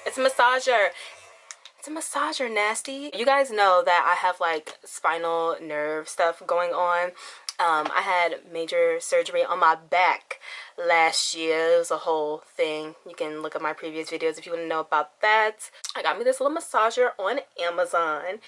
It's a massager. It's a massager, nasty. You guys know that I have like spinal nerve stuff going on. I had major surgery on my back last year. It was a whole thing. You can look at my previous videos if you want to know about that. I got me this little massager on Amazon.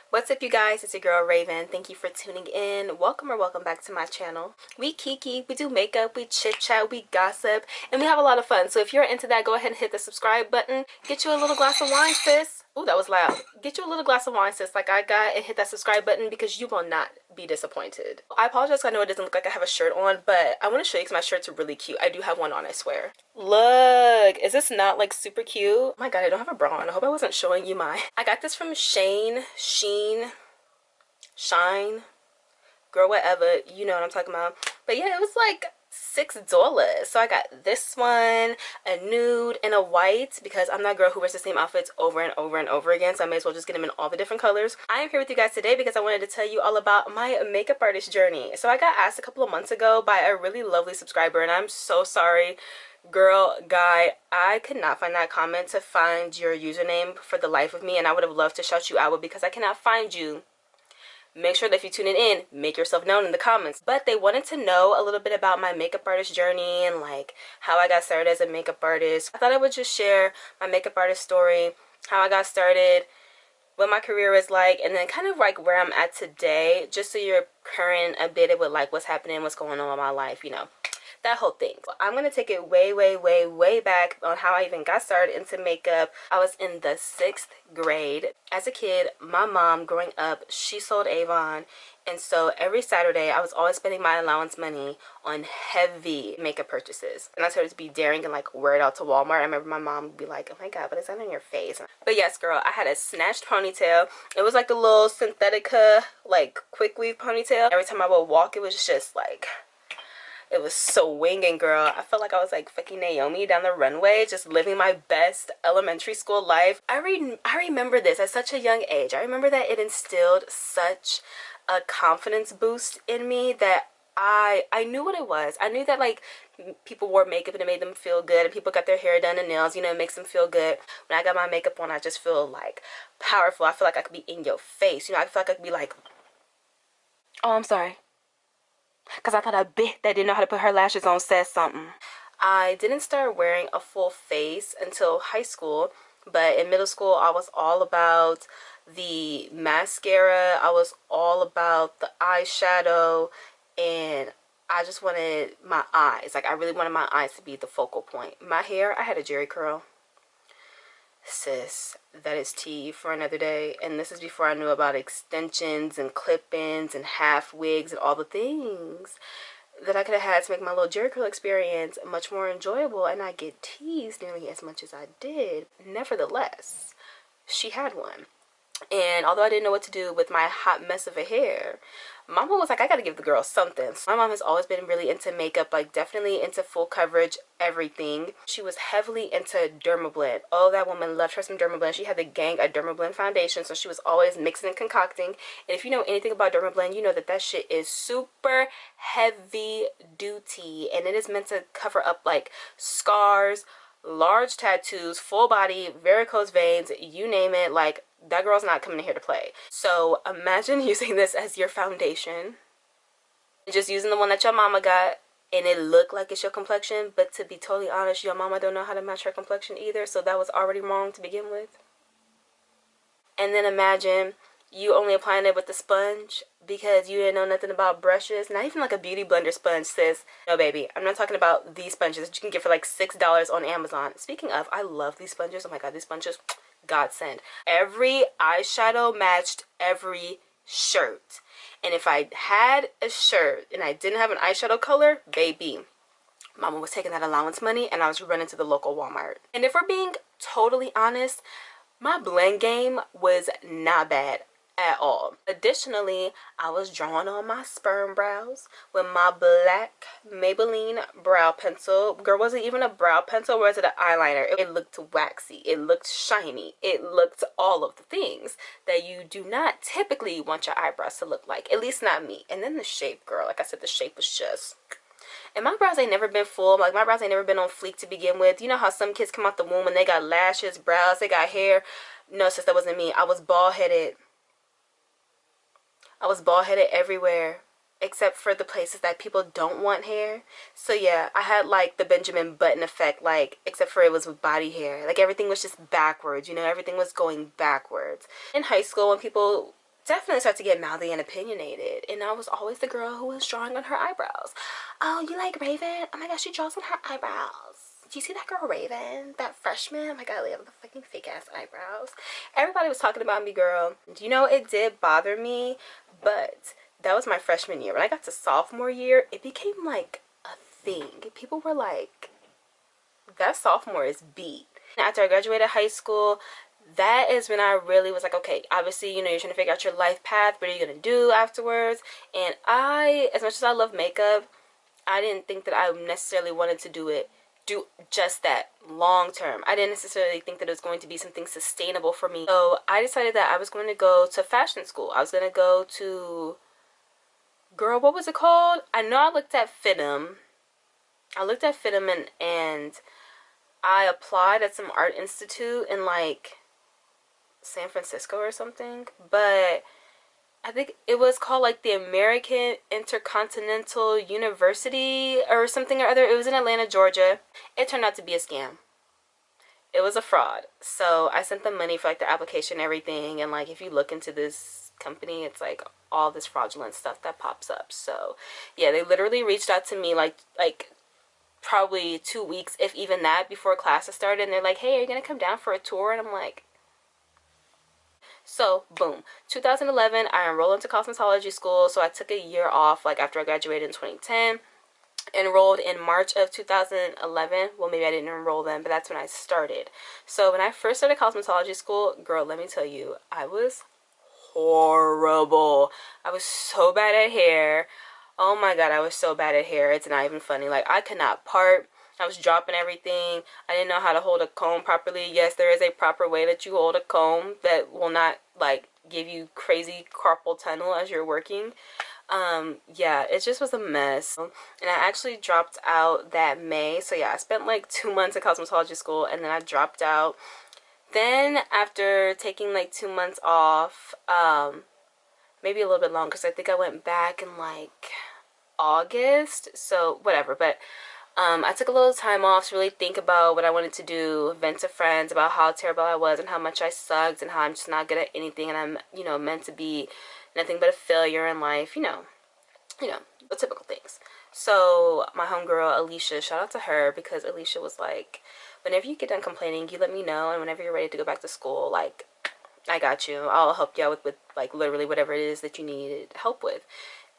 What's up, you guys? It's your girl Raven. Thank you for tuning in. Welcome or welcome back to my channel. We kiki, we do makeup, we chit chat, we gossip, and we have a lot of fun. So if you're into that, go ahead and hit the subscribe button. Get you a little glass of wine, sis. Oh, that was loud. Get you a little glass of wine, sis, like I got, and hit that subscribe button because you will not be disappointed. I apologize, I know it doesn't look like I have a shirt on, but I want to show you because my shirts are really cute. I do have one on, I swear. Look, is this not like super cute? Oh my god, I don't have a bra on. I hope I wasn't showing you my. I got this from Shine, girl, whatever, you know what I'm talking about. But yeah, it was like $6. So I got this one, a nude, and a white, because I'm that girl who wears the same outfits over and over and over again, so I may as well just get them in all the different colors. I am here with you guys today because I wanted to tell you all about my makeup artist journey. So I got asked a couple of months ago by a really lovely subscriber, and I'm so sorry, girl, guy, I could not find that comment to find your username for the life of me, and I would have loved to shout you out, but because I cannot find you, make sure that if you tune it in, make yourself known in the comments. But they wanted to know a little bit about my makeup artist journey and like how I got started as a makeup artist. I thought I would just share my makeup artist story, how I got started, what my career is like, and then kind of like where I'm at today, just so you're current, updated with like what's happening, what's going on in my life, you know, that whole thing. I'm gonna take it way back on how I even got started into makeup. I was in the 6th grade. As a kid, my mom growing up, she sold Avon, and so every Saturday I was always spending my allowance money on heavy makeup purchases, and I started to be daring and like wear it out to Walmart. I remember my mom would be like, oh my god, what is that on your face? But yes, girl, I had a snatched ponytail. It was like a little synthetica, like quick weave ponytail. Every time I would walk, it was just like, it was swinging, girl. I felt like I was like fucking Naomi down the runway, just living my best elementary school life. I remember this at such a young age. I remember that it instilled such a confidence boost in me that I knew what it was. I knew that like people wore makeup and it made them feel good, and people got their hair done and nails, you know, it makes them feel good. When I got my makeup on, I just feel like powerful. I feel like I could be in your face, you know. I feel like I could be like, oh, I'm sorry, because I thought a bitch that didn't know how to put her lashes on said something. I didn't start wearing a full face until high school, but in middle school I was all about the mascara, I was all about the eyeshadow, and I just wanted my eyes, like I really wanted my eyes to be the focal point. My hair, I had a jerry curl. Sis, that is tea for another day, and this is before I knew about extensions and clip-ins and half wigs and all the things that I could have had to make my little jerry curl experience much more enjoyable, and I get teased nearly as much as I did. Nevertheless, she had one, and although I didn't know what to do with my hot mess of a hair, Mama was like, I gotta give the girl something. So my mom has always been really into makeup, like definitely into full coverage, everything. She was heavily into Dermablend. Oh, that woman loved her some Dermablend. She had the gang of Dermablend foundation, so she was always mixing and concocting. And if you know anything about Dermablend, you know that that shit is super heavy duty, and it is meant to cover up like scars, large tattoos, full body, varicose veins, you name it. Like, that girl's not coming in here to play. So imagine using this as your foundation, just using the one that your mama got, and it looked like it's your complexion, but to be totally honest, your mama don't know how to match her complexion either, so that was already wrong to begin with. And then imagine you only applying it with the sponge because you didn't know nothing about brushes. Not even like a beauty blender sponge, sis. No, baby, I'm not talking about these sponges that you can get for like $6 on Amazon. Speaking of, I love these sponges. Oh my god, these sponges, godsend. Every eyeshadow matched every shirt, and if I had a shirt and I didn't have an eyeshadow color, baby, mama was taking that allowance money and I was running to the local Walmart. And if we're being totally honest, my blend game was not bad at all. Additionally, I was drawing on my sperm brows with my black Maybelline brow pencil. Girl, wasn't even a brow pencil, was it an eyeliner? It looked waxy, it looked shiny, it looked all of the things that you do not typically want your eyebrows to look like, at least not me. And then the shape, girl, like I said, the shape was just... And my brows ain't never been full. Like, my brows ain't never been on fleek to begin with. You know how some kids come out the womb and they got lashes, brows, they got hair. No, sis, that wasn't me. I was bald-headed. I was bald-headed everywhere except for the places that people don't want hair. So yeah, I had like the Benjamin Button effect, like, except for it was with body hair. Like, everything was just backwards, you know, everything was going backwards. In high school, when people definitely start to get mouthy and opinionated, and I was always the girl who was drawing on her eyebrows. Oh, you like Raven? Oh my gosh, she draws on her eyebrows. Do you see that girl Raven? That freshman? Oh my god, they have the fucking fake ass eyebrows. Everybody was talking about me, girl. You know, it did bother me, but that was my freshman year. When I got to sophomore year, it became like a thing. People were like, that sophomore is beat. After I graduated high school, that is when I really was like, okay, obviously, you know, you're trying to figure out your life path. What are you gonna do afterwards? And I, as much as I love makeup, I didn't think that I necessarily wanted to do just that long term. I didn't necessarily think that it was going to be something sustainable for me. So I decided that I was going to go to fashion school. I was going to go to, girl, what was it called? I know I looked at FITM. And I applied at some art institute in like San Francisco or something, but I think it was called like the American Intercontinental University or something or other. It was in Atlanta, Georgia. It turned out to be a scam. It was a fraud. So I sent them money for like the application and everything, and like if you look into this company, it's like all this fraudulent stuff that pops up. So yeah, they literally reached out to me like probably 2 weeks, if even that, before classes started, and they're like, hey, are you gonna come down for a tour? And I'm like, so boom, 2011 I enrolled into cosmetology school. So I took a year off like after I graduated in 2010, enrolled in March of 2011. Well, maybe I didn't enroll then, but that's when I started. So when I first started cosmetology school, girl, let me tell you, I was horrible. I was so bad at hair. Oh my god, I was so bad at hair. It's not even funny. Like, I could not part. I was dropping everything. I didn't know how to hold a comb properly. Yes, there is a proper way that you hold a comb that will not like give you crazy carpal tunnel as you're working. Yeah, it just was a mess. And I actually dropped out that May. So yeah, I spent like 2 months in cosmetology school, and then I dropped out. Then after taking like 2 months off, maybe a little bit longer, because I think I went back in like August, so whatever. But I took a little time off to really think about what I wanted to do, vent to friends about how terrible I was and how much I sucked and how I'm just not good at anything, and I'm, you know, meant to be nothing but a failure in life, you know, the typical things. So my homegirl Alicia, shout out to her, because Alicia was like, whenever you get done complaining, you let me know, and whenever you're ready to go back to school, like, I got you. I'll help you out with like literally whatever it is that you need help with.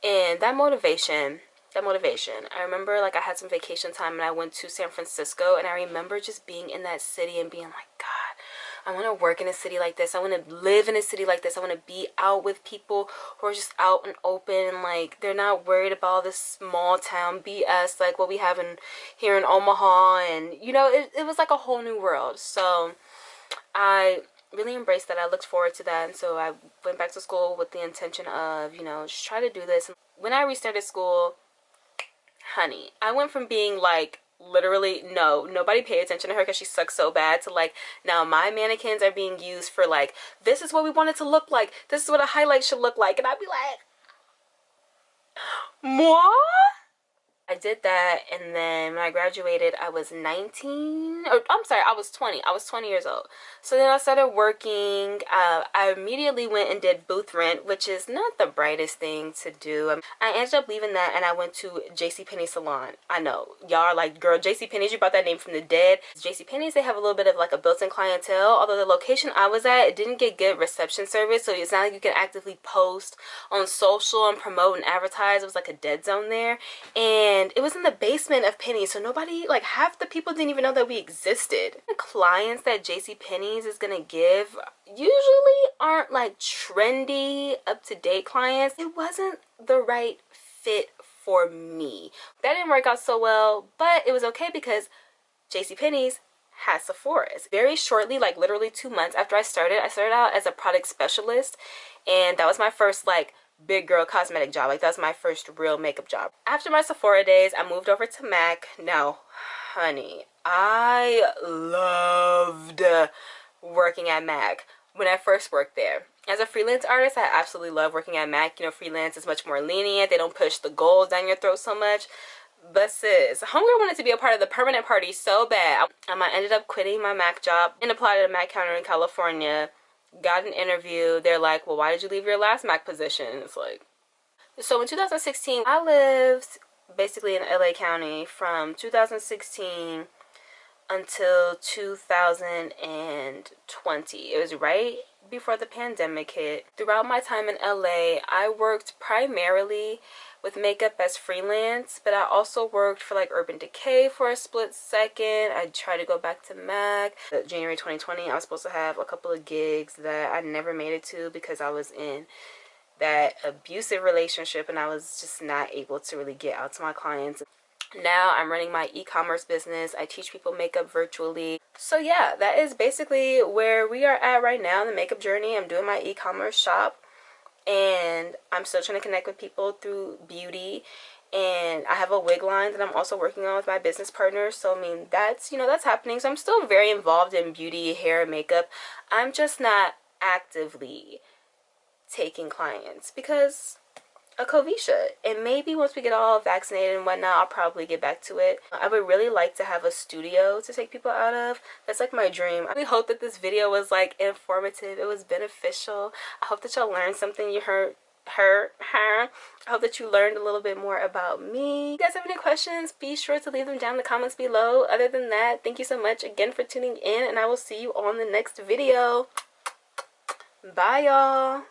And that motivation, I remember like I had some vacation time and I went to San Francisco, and I remember just being in that city and being like, God, I want to work in a city like this. I want to live in a city like this. I want to be out with people who are just out and open, and like they're not worried about all this small town BS like what we have here in Omaha. And you know, it was like a whole new world. So I really embraced that. I looked forward to that, and so I went back to school with the intention of, you know, just try to do this. When I restarted school, honey, I went from being like literally nobody pay attention to her because she sucks so bad, to like, now my mannequins are being used for like, this is what we want it to look like, this is what a highlight should look like, and I'd be like, moi? I did that, and then when I graduated, I was 19, or I'm sorry, I was 20. I was 20 years old. So then I started working. I immediately went and did booth rent, which is not the brightest thing to do. I ended up leaving that, and I went to JCPenney Salon. I know, y'all are like, girl, JCPenney's, you brought that name from the dead. JCPenney's, they have a little bit of like a built-in clientele, although the location I was at, it didn't get good reception service, so it's not like you can actively post on social and promote and advertise. It was like a dead zone there, and it was in the basement of Penny's, so nobody, like half the people didn't even know that we existed. The clients that JCPenney's is gonna give usually aren't like trendy, up-to-date clients. It wasn't the right fit for me. That didn't work out so well, but it was okay because JCPenney's has Sephora's. Very shortly, like literally 2 months after I started out as a product specialist, and that was my first like big girl cosmetic job. Like, that's my first real makeup job. After my Sephora days, I moved over to MAC. Now, honey, I loved working at MAC when I first worked there. As a freelance artist, I absolutely love working at MAC. You know, freelance is much more lenient. They don't push the goals down your throat so much. But sis, homegirl wanted to be a part of the permanent party so bad. I ended up quitting my MAC job and applied at a MAC counter in California. Got an interview. They're like, well, why did you leave your last MAC position? It's like, so in 2016, I lived basically in LA County from 2016 until 2020. It was right before the pandemic hit. Throughout my time in LA, I worked primarily with makeup as freelance, but I also worked for like Urban Decay for a split second. I tried to go back to MAC. January 2020, I was supposed to have a couple of gigs that I never made it to because I was in that abusive relationship and I was just not able to really get out to my clients. Now I'm running my e-commerce business. I teach people makeup virtually. So yeah, that is basically where we are at right now in the makeup journey. I'm doing my e-commerce shop and I'm still trying to connect with people through beauty, and I have a wig line that I'm also working on with my business partner. So I mean, that's, you know, that's happening. So I'm still very involved in beauty, hair, and makeup. I'm just not actively taking clients because of Covisha, and maybe once we get all vaccinated and whatnot, I'll probably get back to it. I would really like to have a studio to take people out of. That's like my dream. I really hope that this video was like informative, it was beneficial. I hope that y'all learned something. You heard her. I hope that you learned a little bit more about me. If you guys have any questions, be sure to leave them down in the comments below. Other than that, thank you so much again for tuning in, and I will see you on the next video. Bye y'all.